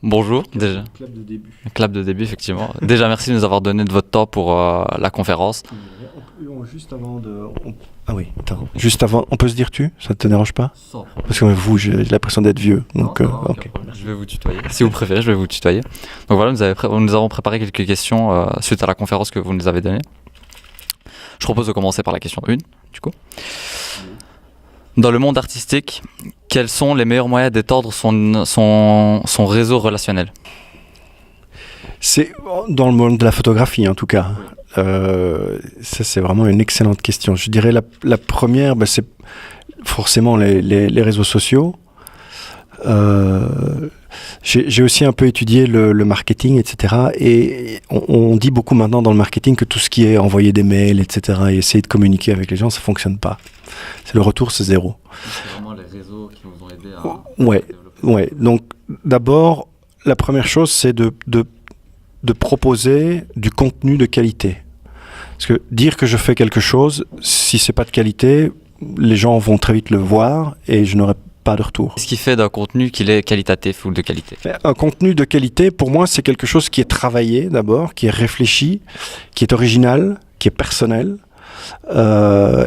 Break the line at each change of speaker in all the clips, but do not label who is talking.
bonjour. Déjà.
Clap de début.
Clap de début, effectivement. Déjà, merci de nous avoir donné de votre temps pour la conférence.
Juste avant de... Ah oui, attends. Juste avant, on peut se dire tu? Ça te dérange pas? Parce que vous, j'ai l'impression d'être vieux. Donc, ok.
Je vais vous tutoyer. Si vous préférez, je vais vous tutoyer. Donc voilà, nous avons préparé quelques questions suite à la conférence que vous nous avez donnée. Je propose de commencer par la question 1, du coup. Dans le monde artistique, quels sont les meilleurs moyens d'étendre son réseau relationnel?
C'est dans le monde de la photographie, en tout cas. Ça, c'est vraiment une excellente question. Je dirais la première, c'est forcément les réseaux sociaux. J'ai aussi un peu étudié le marketing, etc. Et on dit beaucoup maintenant dans le marketing que tout ce qui est envoyer des mails, etc. et essayer de communiquer avec les gens, ça ne fonctionne pas. Le retour, c'est zéro.
C'est vraiment les réseaux qui vous ont aidé à...
Ouais. Donc, d'abord, la première chose, c'est de proposer du contenu de qualité. Parce que dire que je fais quelque chose, si c'est pas de qualité, les gens vont très vite le voir et je n'aurai pas de retour.
Qu'est-ce qui fait d'un contenu qu'il est qualitatif ou de qualité?
Un contenu de qualité, pour moi, c'est quelque chose qui est travaillé d'abord, qui est réfléchi, qui est original, qui est personnel.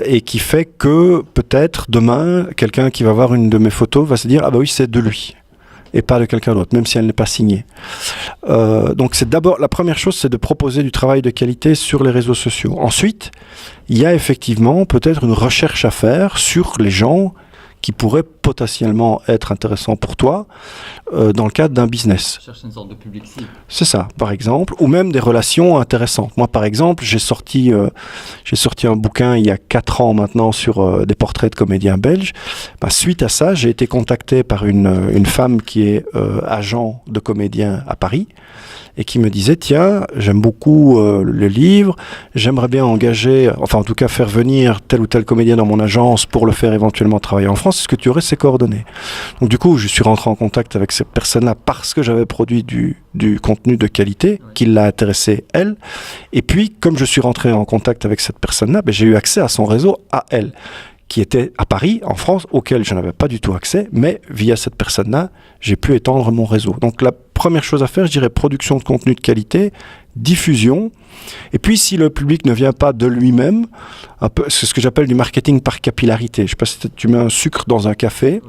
Et qui fait que peut-être demain, quelqu'un qui va voir une de mes photos va se dire « Ah bah oui, c'est de lui » et pas de quelqu'un d'autre, même si elle n'est pas signée. Donc c'est d'abord, la première chose, c'est de proposer du travail de qualité sur les réseaux sociaux. Ensuite, il y a effectivement peut-être une recherche à faire sur les gens qui pourraient potentiellement être intéressants pour toi dans le cadre d'un business.
Chercher une sorte de public cible.
C'est ça, par exemple, ou même des relations intéressantes. Moi, par exemple, j'ai sorti un bouquin il y a 4 ans maintenant sur des portraits de comédiens belges. Suite à ça, j'ai été contacté par une femme qui est agent de comédiens à Paris et qui me disait « Tiens, j'aime beaucoup le livre, j'aimerais bien engager, enfin en tout cas faire venir tel ou tel comédien dans mon agence pour le faire éventuellement travailler en France. Est-ce que tu aurais ses coordonnées ?» Donc du coup, je suis rentré en contact avec cette personne-là parce que j'avais produit du contenu de qualité qui l'a intéressée, elle. Et puis, comme je suis rentré en contact avec cette personne-là, j'ai eu accès à son réseau à elle, qui était à Paris, en France, auquel je n'avais pas du tout accès, mais via cette personne-là, j'ai pu étendre mon réseau. Donc la première chose à faire, je dirais production de contenu de qualité, diffusion, et puis si le public ne vient pas de lui-même, c'est ce que j'appelle du marketing par capillarité. Je ne sais pas si tu mets un sucre dans un café,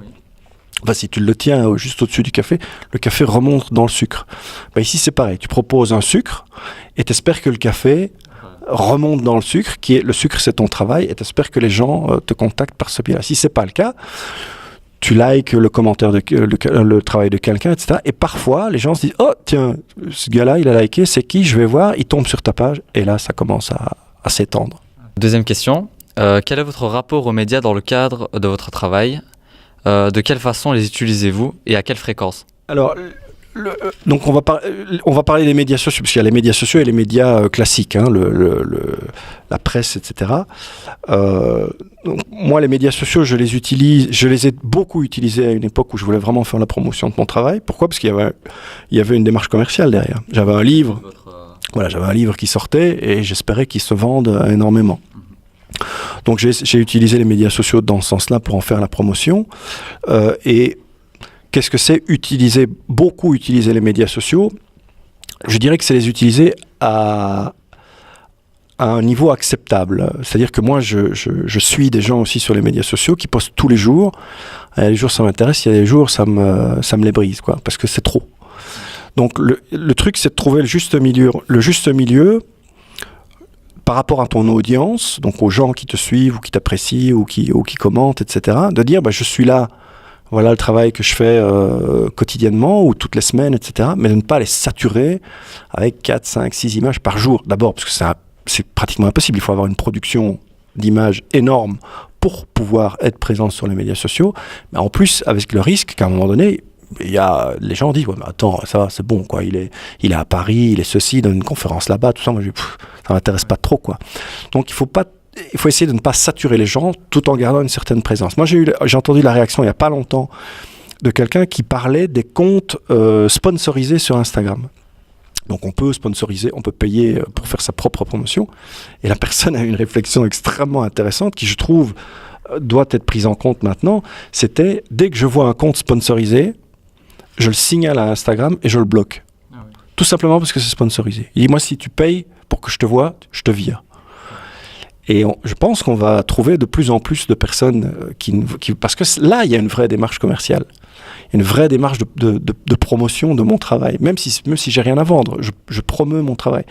si tu le tiens juste au-dessus du café, le café remonte dans le sucre. Ici c'est pareil, tu proposes un sucre, et tu espères que le café remonte dans le sucre, le sucre c'est ton travail, et tu espères que les gens te contactent par ce biais-là. Si c'est pas le cas, tu likes le commentaire, le travail de quelqu'un, etc. Et parfois, les gens se disent « Oh, tiens, ce gars-là, il a liké, c'est qui? Je vais voir. » Il tombe sur ta page, et là, ça commence à s'étendre.
Deuxième question. Quel est votre rapport aux médias dans le cadre de votre travail? De quelle façon les utilisez-vous et à quelle fréquence?
Alors, donc on va parler des médias sociaux, parce qu'il y a les médias sociaux et les médias classiques, la presse, etc. Donc, moi, les médias sociaux, je les ai beaucoup utilisés à une époque où je voulais vraiment faire la promotion de mon travail. Pourquoi? Parce qu'il y avait une démarche commerciale derrière. J'avais un livre, j'avais un livre qui sortait et j'espérais qu'il se vende énormément. Donc j'ai utilisé les médias sociaux dans ce sens-là pour en faire la promotion. Et qu'est-ce que c'est beaucoup utiliser les médias sociaux? Je dirais que c'est les utiliser à un niveau acceptable. C'est-à-dire que moi, je suis des gens aussi sur les médias sociaux qui postent tous les jours. Il y a des jours, ça m'intéresse, il y a des jours, ça me les brise, parce que c'est trop. Donc le truc, c'est de trouver le juste milieu. Le juste milieu par rapport à ton audience, donc aux gens qui te suivent ou qui t'apprécient ou qui commentent, etc. De dire, je suis là, voilà le travail que je fais quotidiennement ou toutes les semaines, etc. Mais de ne pas les saturer avec 4, 5, 6 images par jour. D'abord, parce que c'est pratiquement impossible. Il faut avoir une production d'images énorme pour pouvoir être présent sur les médias sociaux. Mais en plus, avec le risque qu'à un moment donné, les gens disent, ouais, mais attends, ça c'est bon, quoi. Il est à Paris, il est ceci, il donne une conférence là-bas, tout ça. Moi, ça m'intéresse pas trop, quoi. Donc, il faut essayer de ne pas saturer les gens tout en gardant une certaine présence. Moi, j'ai entendu la réaction il n'y a pas longtemps de quelqu'un qui parlait des comptes sponsorisés sur Instagram. Donc on peut sponsoriser, on peut payer pour faire sa propre promotion. Et la personne a une réflexion extrêmement intéressante qui, je trouve, doit être prise en compte maintenant. C'était, dès que je vois un compte sponsorisé, je le signale à Instagram et je le bloque. Tout simplement parce que c'est sponsorisé. Il dit, moi, si tu payes pour que je te vois, je te vire. Et je pense qu'on va trouver de plus en plus de personnes parce que là, il y a une vraie démarche commerciale. Une vraie démarche de promotion de mon travail. Même si j'ai rien à vendre, je promeus mon travail.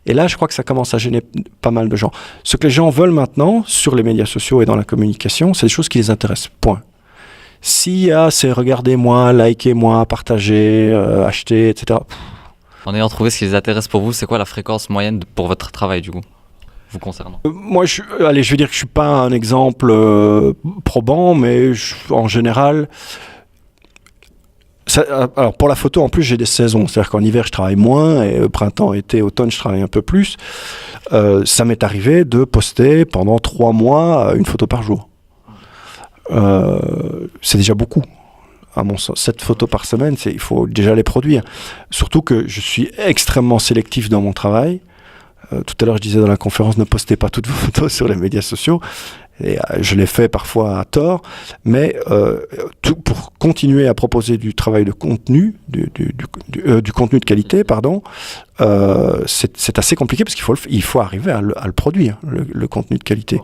Et là, je crois que ça commence à gêner pas mal de gens. Ce que les gens veulent maintenant, sur les médias sociaux et dans la communication, c'est des choses qui les intéressent. Point. S'il y a, c'est regardez-moi, likez-moi, partagez, achetez, etc.
En ayant trouvé ce qui les intéresse pour vous, c'est quoi la fréquence moyenne pour votre travail, du coup, vous concernant?
Moi, je veux dire que je suis pas un exemple probant, mais en général... alors pour la photo, en plus, j'ai des saisons. C'est-à-dire qu'en hiver, je travaille moins, et printemps, été, automne, je travaille un peu plus. Ça m'est arrivé de poster pendant 3 mois une photo par jour. C'est déjà beaucoup, à mon sens. 7 photos par semaine, il faut déjà les produire. Surtout que je suis extrêmement sélectif dans mon travail. Tout à l'heure, je disais dans la conférence, ne postez pas toutes vos photos sur les médias sociaux. Et je l'ai fait parfois à tort, mais pour continuer à proposer du travail de contenu, du contenu de qualité, pardon, c'est assez compliqué parce qu'il faut arriver à le produire, le contenu de qualité.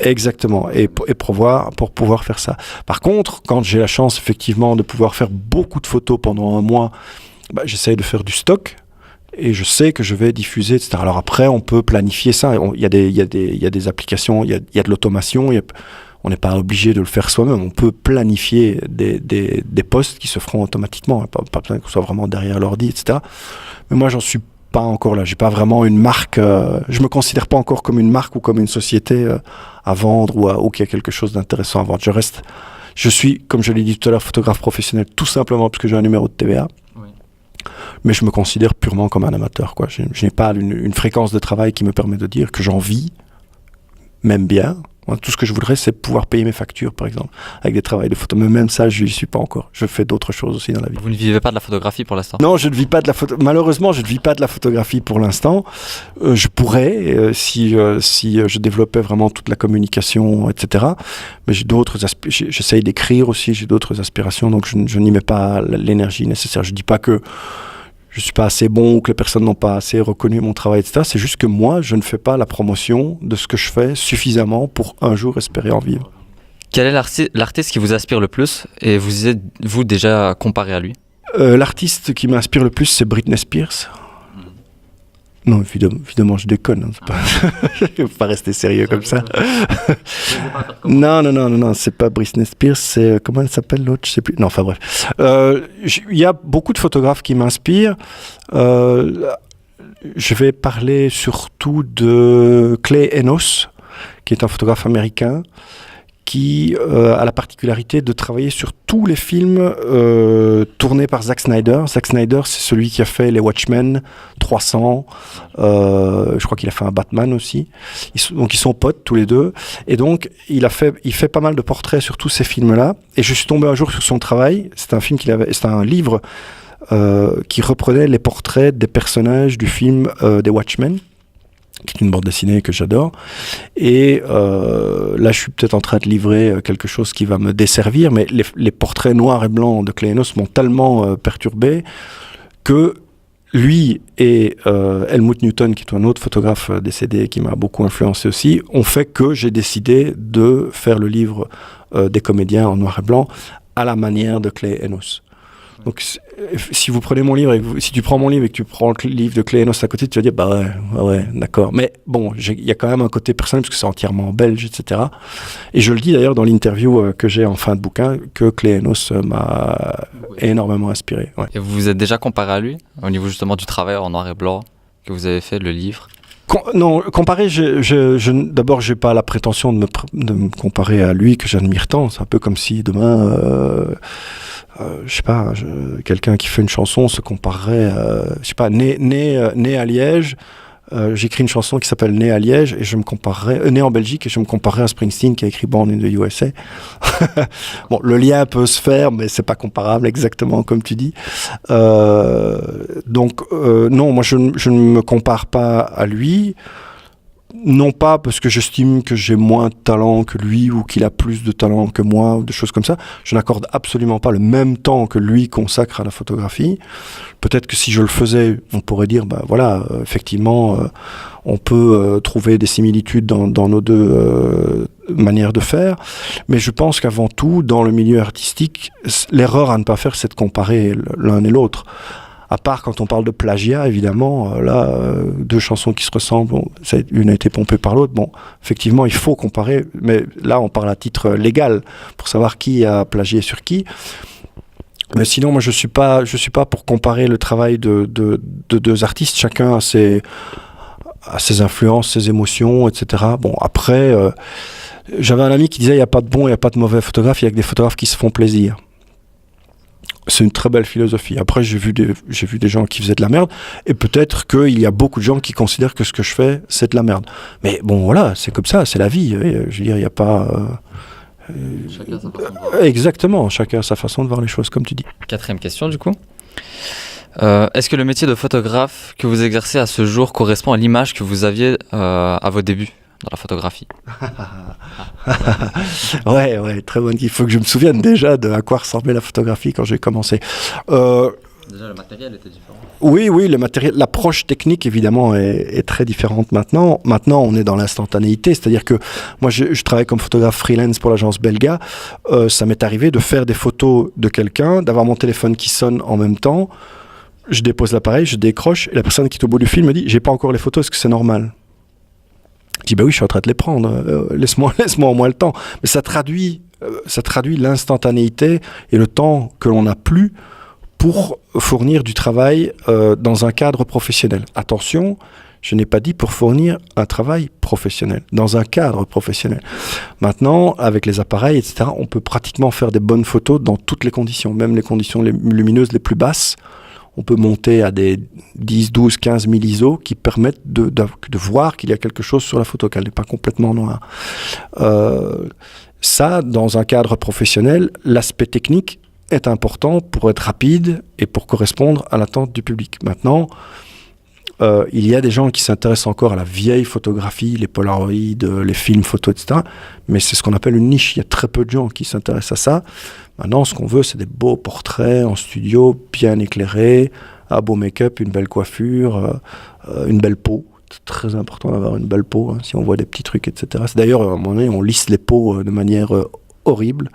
Exactement, et pour pouvoir faire ça. Par contre, quand j'ai la chance effectivement de pouvoir faire beaucoup de photos pendant un mois, j'essaye de faire du stock. Et je sais que je vais diffuser, etc. Alors après, on peut planifier ça. Il y a des applications, il y a de l'automation. On n'est pas obligé de le faire soi-même. On peut planifier des posts qui se feront automatiquement. Pas besoin qu'on soit vraiment derrière l'ordi, etc. Mais moi, j'en suis pas encore là. J'ai pas vraiment une marque. Je me considère pas encore comme une marque ou comme une société à vendre ou qu'il y a quelque chose d'intéressant à vendre. Je suis, comme je l'ai dit tout à l'heure, photographe professionnel tout simplement parce que j'ai un numéro de TVA. Mais je me considère purement comme un amateur, quoi. Je n'ai pas une fréquence de travail qui me permet de dire que j'en vis, même bien. Moi, tout ce que je voudrais, c'est pouvoir payer mes factures, par exemple, avec des travails de photo. Mais même ça, je n'y suis pas encore. Je fais d'autres choses aussi dans la vie.
Vous ne vivez pas de la photographie pour l'instant?
Non, je ne vis pas de la photo. Malheureusement, je ne vis pas de la photographie pour l'instant. Je pourrais, si je développais vraiment toute la communication, etc. Mais j'ai d'autres j'essaye d'écrire aussi, j'ai d'autres aspirations, donc je n'y mets pas l'énergie nécessaire. Je ne dis pas que je ne suis pas assez bon ou que les personnes n'ont pas assez reconnu mon travail, etc. C'est juste que moi, je ne fais pas la promotion de ce que je fais suffisamment pour un jour espérer en vivre.
Quel est l'artiste qui vous inspire le plus et vous êtes-vous déjà comparé à lui?
L'artiste qui m'inspire le plus, c'est Britney Spears. Non, évidemment, je déconne. Hein, je ne vais pas rester sérieux comme ça. Non, c'est pas Britney Spears, c'est... Comment elle s'appelle l'autre? Je sais plus. Non, enfin bref. Il y a beaucoup de photographes qui m'inspirent. Je vais parler surtout de Clay Enos, qui est un photographe américain, qui a la particularité de travailler sur tous les films tournés par Zack Snyder. Zack Snyder, c'est celui qui a fait les Watchmen, 300, je crois qu'il a fait un Batman aussi. Donc ils sont potes tous les deux. Et donc il fait pas mal de portraits sur tous ces films-là. Et je suis tombé un jour sur son travail. C'est un livre qui reprenait les portraits des personnages du film des Watchmen, qui est une bande dessinée que j'adore. Et là, je suis peut-être en train de livrer quelque chose qui va me desservir, mais les portraits noirs et blancs de Clay Enos m'ont tellement perturbé que lui et Helmut Newton, qui est un autre photographe décédé qui m'a beaucoup influencé aussi, ont fait que j'ai décidé de faire le livre des comédiens en noir et blanc à la manière de Clay Enos. Donc, si vous prenez mon livre, si tu prends mon livre et que tu prends le livre de Clay Enos à côté, tu vas dire, bah ouais, d'accord. Mais bon, il y a quand même un côté personnel, parce que c'est entièrement belge, etc. Et je le dis d'ailleurs dans l'interview que j'ai en fin de bouquin, que Clay Enos m'a énormément inspiré. Ouais.
Et vous vous êtes déjà comparé à lui, au niveau justement du travail en noir et blanc que vous avez fait, le livre?
Non, comparer, d'abord, j'ai pas la prétention de me comparer à lui, que j'admire tant. C'est un peu comme si demain... je sais pas, quelqu'un qui fait une chanson se comparerait, je sais pas, né à Liège, j'écris une chanson qui s'appelle Né à Liège et je me comparerais, né en Belgique et je me comparerais à Springsteen qui a écrit Born in the USA. Bon, le lien peut se faire, mais c'est pas comparable exactement comme tu dis. Donc non, moi je ne me compare pas à lui. non pas parce que j'estime que j'ai moins de talent que lui ou qu'il a plus de talent que moi ou des choses comme ça. Je n'accorde absolument pas le même temps que lui consacre à la photographie. Peut-être que si je le faisais, on pourrait dire, effectivement, on peut trouver des similitudes dans nos deux manières de faire. Mais je pense qu'avant tout, dans le milieu artistique, l'erreur à ne pas faire, c'est de comparer l'un et l'autre. À part quand on parle de plagiat, évidemment, deux chansons qui se ressemblent, une a été pompée par l'autre. Bon, effectivement, il faut comparer, mais là, on parle à titre légal pour savoir qui a plagié sur qui. Mais sinon, moi, je suis pas pour comparer le travail de deux artistes. Chacun a ses influences, ses émotions, etc. Bon, après, j'avais un ami qui disait il n'y a pas de bon, il n'y a pas de mauvais photographes, il y a que des photographes qui se font plaisir. C'est une très belle philosophie. Après, j'ai vu des gens qui faisaient de la merde, et peut-être qu'il y a beaucoup de gens qui considèrent que ce que je fais, c'est de la merde. Mais bon, voilà, c'est comme ça, c'est la vie. Je veux dire, il n'y a pas...
Chacun sa façon de voir.
Exactement, chacun a sa façon de voir les choses, comme tu dis.
4e question, du coup. Est-ce que le métier de photographe que vous exercez à ce jour correspond à l'image que vous aviez à vos débuts dans la photographie?
Ouais, très bonne. Il faut que je me souvienne déjà de à quoi ressemblait la photographie quand j'ai commencé.
Déjà, le matériel était différent.
Oui, le matériel, l'approche technique évidemment est très différente maintenant. Maintenant, on est dans l'instantanéité, c'est-à-dire que moi, je travaille comme photographe freelance pour l'agence Belga. Ça m'est arrivé de faire des photos de quelqu'un, d'avoir mon téléphone qui sonne en même temps. Je dépose l'appareil, je décroche, et la personne qui est au bout du fil me dit « J'ai pas encore les photos, est-ce que c'est normal ?» Je dis, oui, je suis en train de les prendre, laisse-moi au moins le temps. Mais ça traduit l'instantanéité et le temps que l'on n'a plus pour fournir du travail dans un cadre professionnel. Attention, je n'ai pas dit pour fournir un travail professionnel, dans un cadre professionnel. Maintenant, avec les appareils, etc., on peut pratiquement faire des bonnes photos dans toutes les conditions, même les conditions lumineuses les plus basses. On peut monter à des 10, 12, 15 000 ISO qui permettent de voir qu'il y a quelque chose sur la photo, qu'elle n'est pas complètement noire. Ça, dans un cadre professionnel, l'aspect technique est important pour être rapide et pour correspondre à l'attente du public. Maintenant, il y a des gens qui s'intéressent encore à la vieille photographie, les Polaroids, les films photos, etc. Mais c'est ce qu'on appelle une niche. Il y a très peu de gens qui s'intéressent à ça. Maintenant, ce qu'on veut, c'est des beaux portraits en studio, bien éclairés, un beau make-up, une belle coiffure, une belle peau. C'est très important d'avoir une belle peau, hein, si on voit des petits trucs, etc. C'est d'ailleurs, à un moment donné, on lisse les peaux de manière horrible.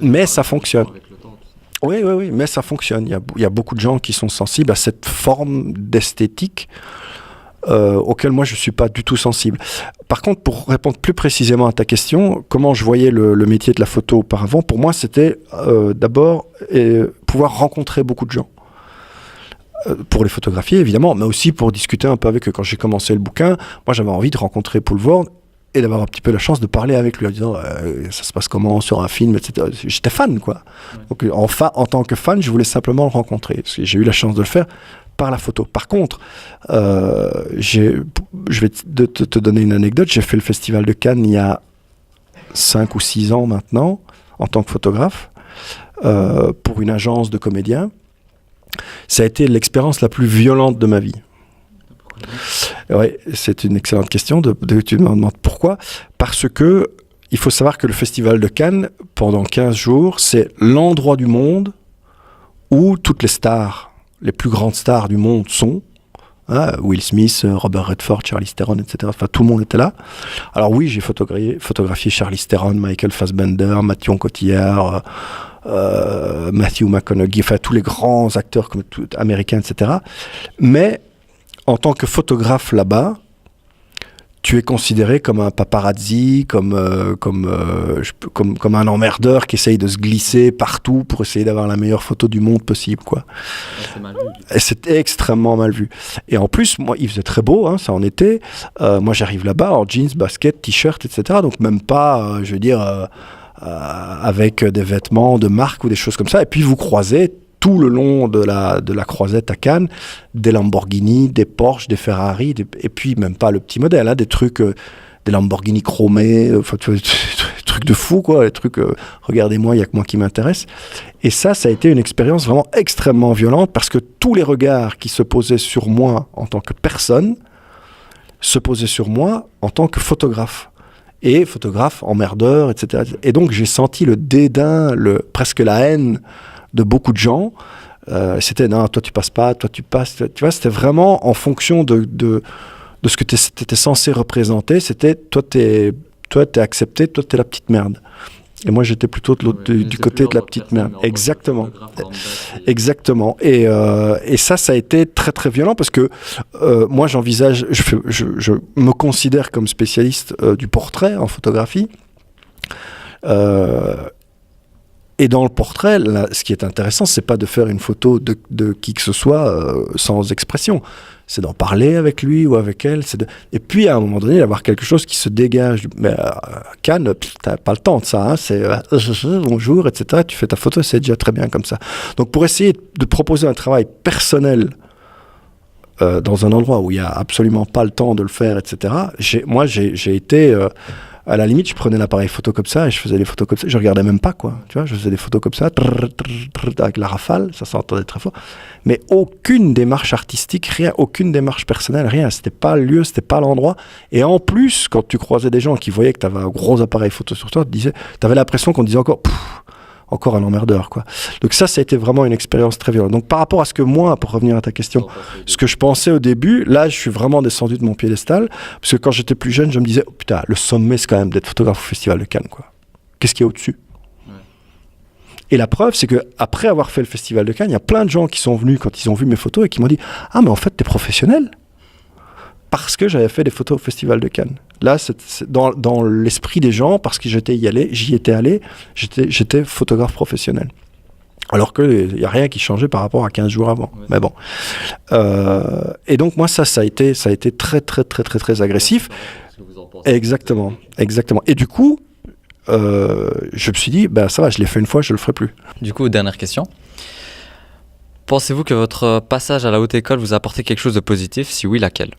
Mais ça fonctionne. Oui, mais ça fonctionne. Il y a beaucoup de gens qui sont sensibles à cette forme d'esthétique auquel moi je ne suis pas du tout sensible. Par contre, pour répondre plus précisément à ta question, comment je voyais le métier de la photo auparavant, pour moi c'était d'abord pouvoir rencontrer beaucoup de gens. Pour les photographier évidemment, mais aussi pour discuter un peu avec eux. Quand j'ai commencé le bouquin, moi j'avais envie de rencontrer Paul Vord et d'avoir un petit peu la chance de parler avec lui en disant ça se passe comment sur un film, etc. J'étais fan, quoi. Donc en tant que fan, je voulais simplement le rencontrer. Parce que j'ai eu la chance de le faire par la photo. Par contre, je vais te donner une anecdote. J'ai fait le Festival de Cannes il y a 5 ou 6 ans maintenant, en tant que photographe, pour une agence de comédiens. Ça a été l'expérience la plus violente de ma vie. Oui, c'est une excellente question. Tu me demandes pourquoi. Parce que il faut savoir que le Festival de Cannes, pendant 15 jours, c'est l'endroit du monde où toutes les stars, les plus grandes stars du monde sont. Hein, Will Smith, Robert Redford, Charlize Theron, etc. Enfin, tout le monde était là. Alors oui, j'ai photographié Charlize Theron, Michael Fassbender, Marion Cotillard, Matthew McConaughey, enfin tous les grands acteurs américains, etc. Mais en tant que photographe là-bas, tu es considéré comme un paparazzi, comme un emmerdeur qui essaye de se glisser partout pour essayer d'avoir la meilleure photo du monde possible, quoi.
C'est mal vu.
Et c'était extrêmement mal vu. Et en plus, moi, il faisait très beau, hein, ça en était. Moi, j'arrive là-bas en jeans, basket, t-shirt, etc. Donc même pas, je veux dire, avec des vêtements de marque ou des choses comme ça. Et puis vous croisez tout le long de la croisette à Cannes, des Lamborghini, des Porsche, des Ferrari, et puis même pas le petit modèle, hein, des trucs, des Lamborghini chromés, des trucs de fou, quoi, des trucs, regardez-moi, il n'y a que moi qui m'intéresse. Et ça a été une expérience vraiment extrêmement violente, parce que tous les regards qui se posaient sur moi en tant que personne se poser sur moi en tant que photographe. Et photographe emmerdeur, etc. Et donc j'ai senti le dédain, presque la haine de beaucoup de gens. C'était non, toi tu passes pas, toi tu passes. Tu vois, c'était vraiment en fonction de ce que tu étais censé représenter. C'était toi t'es accepté, toi t'es la petite merde. Et moi j'étais plutôt du côté de la petite merde. Exactement. Exactement. Et ça a été très très violent parce que moi j'envisage, je me considère comme spécialiste du portrait en photographie. Et dans le portrait, là, ce qui est intéressant, c'est pas de faire une photo de qui que ce soit sans expression. C'est d'en parler avec lui ou avec elle. Et puis, à un moment donné, d'avoir quelque chose qui se dégage. Mais Cannes, t'as pas le temps de ça. Hein. C'est bonjour, etc. Tu fais ta photo, c'est déjà très bien comme ça. Donc, pour essayer de proposer un travail personnel dans un endroit où il n'y a absolument pas le temps de le faire, etc., j'ai été... à la limite, je prenais l'appareil photo comme ça et je faisais des photos comme ça. Je regardais même pas, quoi. Tu vois, je faisais des photos comme ça, avec la rafale, ça s'entendait très fort. Mais aucune démarche artistique, rien, aucune démarche personnelle, rien. C'était pas le lieu, c'était pas l'endroit. Et en plus, quand tu croisais des gens qui voyaient que tu avais un gros appareil photo sur toi, tu avais l'impression qu'on te disait encore un emmerdeur, quoi. Donc ça a été vraiment une expérience très violente. Donc par rapport à ce que moi, pour revenir à ta question, ce que je pensais au début, là je suis vraiment descendu de mon piédestal, parce que quand j'étais plus jeune, je me disais, oh, putain, le sommet c'est quand même d'être photographe au Festival de Cannes, quoi. Qu'est-ce qu'il y a au-dessus ? Et la preuve, c'est qu'après avoir fait le Festival de Cannes, il y a plein de gens qui sont venus quand ils ont vu mes photos et qui m'ont dit, ah mais en fait t'es professionnel ? Parce que j'avais fait des photos au Festival de Cannes. Là, c'est dans l'esprit des gens, parce que j'y étais allé, j'étais photographe professionnel. Alors qu'il n'y a rien qui changeait par rapport à 15 jours avant. Ouais. Mais bon. Et donc, moi, ça a été très, très, très, très, très agressif. Exactement. Et du coup, je me suis dit, ça va, je l'ai fait une fois, je ne le ferai plus.
Du coup, dernière question. Pensez-vous que votre passage à la haute école vous a apporté quelque chose de positif ? Si oui, laquelle ?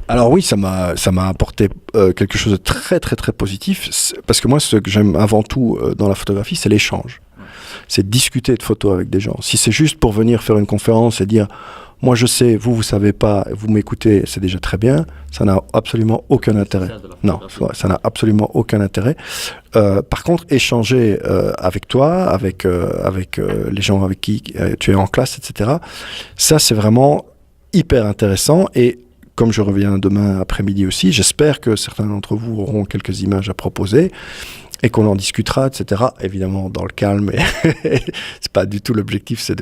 Alors oui, ça m'a apporté quelque chose de très très très positif, parce que moi ce que j'aime avant tout dans la photographie, c'est l'échange. C'est discuter de photos avec des gens. Si c'est juste pour venir faire une conférence et dire moi je sais, vous savez pas, vous m'écoutez, c'est déjà très bien, ça n'a absolument aucun intérêt. Non, ça n'a absolument aucun intérêt. Par contre, échanger avec toi, avec les gens avec qui tu es en classe, etc., ça c'est vraiment hyper intéressant. Et comme je reviens demain après-midi aussi, j'espère que certains d'entre vous auront quelques images à proposer et qu'on en discutera, etc. Évidemment, dans le calme. C'est pas du tout l'objectif, ce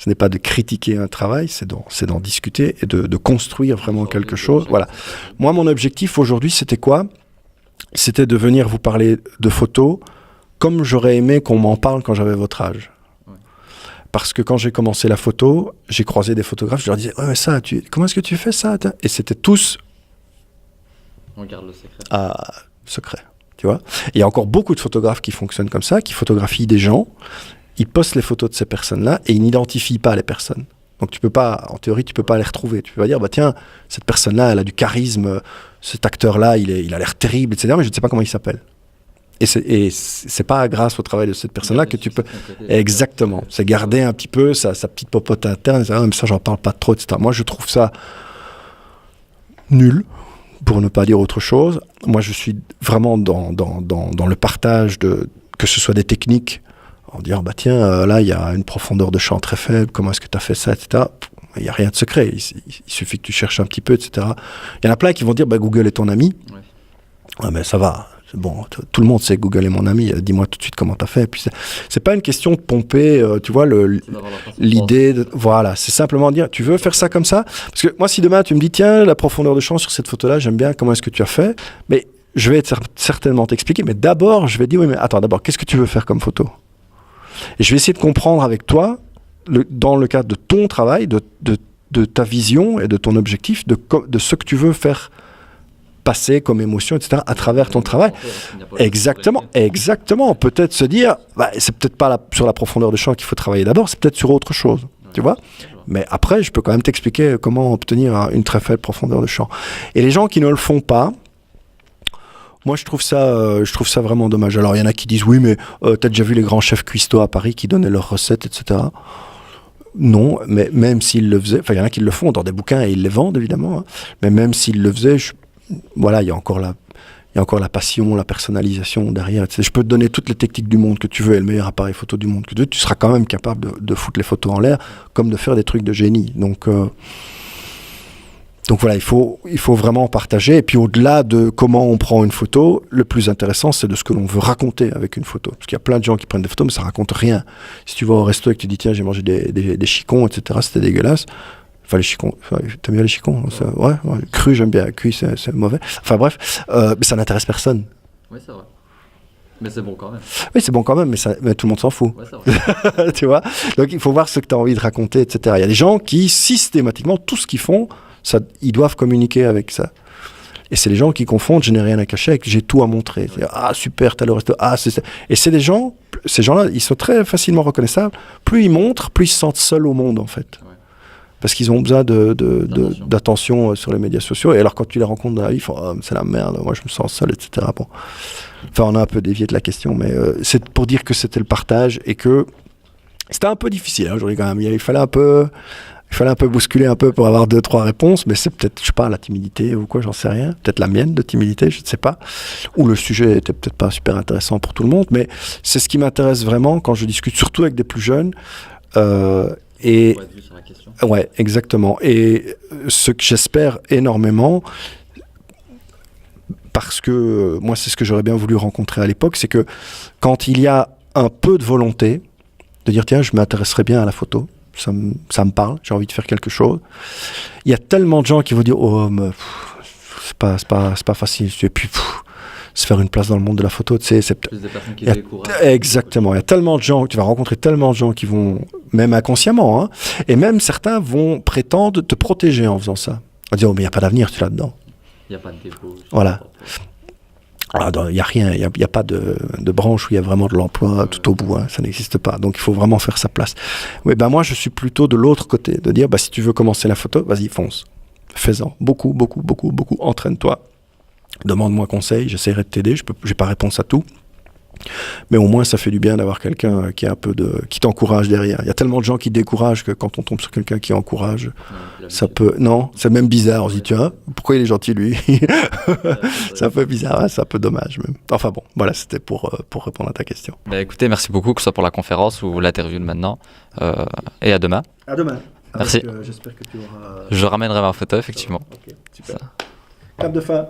n'est pas de critiquer un travail, c'est d'en discuter et de construire vraiment quelque chose. Voilà. Moi, mon objectif aujourd'hui, c'était quoi ? C'était de venir vous parler de photos comme j'aurais aimé qu'on m'en parle quand j'avais votre âge. Parce que quand j'ai commencé la photo, j'ai croisé des photographes, je leur disais, ouais, mais ça, comment est-ce que tu fais ça ? Et c'était tous...
On garde le secret.
Ah, secret, tu vois. Et il y a encore beaucoup de photographes qui fonctionnent comme ça, qui photographient des gens, ils postent les photos de ces personnes-là et ils n'identifient pas les personnes. Donc tu peux pas, en théorie, tu peux pas les retrouver. Tu peux pas dire, tiens, cette personne-là, elle a du charisme, cet acteur-là, il a l'air terrible, etc. Mais je ne sais pas comment il s'appelle. Et c'est pas grâce au travail de cette personne-là que tu peux... Exactement. C'est garder un petit peu sa petite popote interne. Même ça, j'en parle pas trop, etc. Moi, je trouve ça nul, pour ne pas dire autre chose. Moi, je suis vraiment dans le partage que ce soit des techniques, en disant, tiens, là, il y a une profondeur de champ très faible, comment est-ce que tu as fait ça, etc. Il n'y a rien de secret. Il suffit que tu cherches un petit peu, etc. Il y en a plein qui vont dire, Google est ton ami. Ouais. Ouais, mais ça va. Bon, tout le monde sait que Google est mon ami, dis-moi tout de suite comment t'as fait. Et puis c'est pas une question de pomper, tu vois, l'idée, voilà, c'est simplement dire, tu veux faire ça comme ça ? Parce que moi, si demain tu me dis, tiens, la profondeur de champ sur cette photo-là, j'aime bien, comment est-ce que tu as fait ? Mais je vais certainement t'expliquer, mais d'abord, je vais dire, oui, mais attends, d'abord, qu'est-ce que tu veux faire comme photo ? Et je vais essayer de comprendre avec toi, dans le cadre de ton travail, de ta vision et de ton objectif, de ce que tu veux faire passer comme émotion, etc., à travers ton travail. Exactement. Peut-être se dire, c'est peut-être pas sur la profondeur de champ qu'il faut travailler d'abord, c'est peut-être sur autre chose, tu vois. Mais après, je peux quand même t'expliquer comment obtenir une très faible profondeur de champ. Et les gens qui ne le font pas, moi, je trouve ça vraiment dommage. Alors, il y en a qui disent, oui, mais t'as déjà vu les grands chefs cuistots à Paris qui donnaient leurs recettes, etc. Non, mais même s'ils le faisaient, il y en a qui le font dans des bouquins et ils les vendent, évidemment, hein, mais même s'ils le faisaient, voilà, il y a encore la passion, la personnalisation derrière. Tu sais, je peux te donner toutes les techniques du monde que tu veux et le meilleur appareil photo du monde que tu veux, tu seras quand même capable de foutre les photos en l'air, comme de faire des trucs de génie. Donc voilà, il faut vraiment partager. Et puis au-delà de comment on prend une photo, le plus intéressant, c'est de ce que l'on veut raconter avec une photo. Parce qu'il y a plein de gens qui prennent des photos, mais ça raconte rien. Si tu vas au resto et que tu dis, tiens, j'ai mangé des chicons, etc., c'était dégueulasse. Enfin, les chicons, t'aimes bien les chicons? Ouais, cru, j'aime bien. Cuit, c'est mauvais. Enfin bref, mais ça n'intéresse personne.
Oui, c'est vrai. Mais c'est bon quand même.
Oui, c'est bon quand même, mais tout le monde s'en fout.
Ouais, c'est vrai.
Tu vois? Donc il faut voir ce que tu as envie de raconter, etc. Il y a des gens qui, systématiquement, tout ce qu'ils font, ils doivent communiquer avec ça. Et c'est les gens qui confondent, je n'ai rien à cacher avec j'ai tout à montrer. Ouais. Ah super, t'as le resto. Ah c'est ça. Et c'est des gens, ces gens-là, ils sont très facilement reconnaissables. Plus ils montrent, plus ils se sentent seuls au monde en fait. Ouais. Parce qu'ils ont besoin d'attention sur les médias sociaux. Et alors quand tu les rencontres dans la vie, ils font oh, c'est la merde, moi je me sens seul, etc. Bon. Enfin on a un peu dévié de la question, mais c'est pour dire que c'était le partage et que c'était un peu difficile hein, aujourd'hui quand même. Il fallait un peu bousculer un peu pour avoir 2-3 réponses, mais c'est peut-être, je sais pas, la timidité ou quoi, j'en sais rien. Peut-être la mienne de timidité, je ne sais pas. Ou le sujet était peut-être pas super intéressant pour tout le monde, mais c'est ce qui m'intéresse vraiment quand je discute, surtout avec des plus jeunes. Et sur la question. Ouais, exactement. Et ce que j'espère énormément, parce que moi c'est ce que j'aurais bien voulu rencontrer à l'époque, c'est que quand il y a un peu de volonté, de dire tiens, je m'intéresserais bien à la photo, ça me parle, j'ai envie de faire quelque chose. Il y a tellement de gens qui vont dire oh mais c'est pas facile, et puis se faire une place dans le monde de la photo, tu sais, c'est
plus des personnes qui découragent.
Exactement, il y a tellement de gens, tu vas rencontrer tellement de gens qui vont même inconsciemment hein, et même certains vont prétendre te protéger en faisant ça. On va dire oh mais il y a pas d'avenir tu là-dedans.
Il y a pas de dépôt.
Voilà. Il n'y a rien, il n'y a pas de branche où il y a vraiment de l'emploi tout au bout, hein, ça n'existe pas. Donc il faut vraiment faire sa place. Oui, ben moi je suis plutôt de l'autre côté, de dire bah, si tu veux commencer la photo, vas-y fonce, fais-en, beaucoup, entraîne-toi, demande-moi conseil, j'essaierai de t'aider, je n'ai pas réponse à tout. Mais au moins ça fait du bien d'avoir quelqu'un qui qui t'encourage derrière. Il y a tellement de gens qui découragent que quand on tombe sur quelqu'un qui encourage, c'est même bizarre. On se dit tiens, pourquoi il est gentil lui? C'est un peu bizarre, ouais, c'est un peu dommage même. Enfin bon, voilà, c'était pour répondre à ta question.
Bah, écoutez, merci beaucoup que ce soit pour la conférence ou l'interview de maintenant. Et à demain.
À demain.
Merci.
J'espère que tu auras.
Je ramènerai ma photo effectivement.
Ok, super. Cap de fin.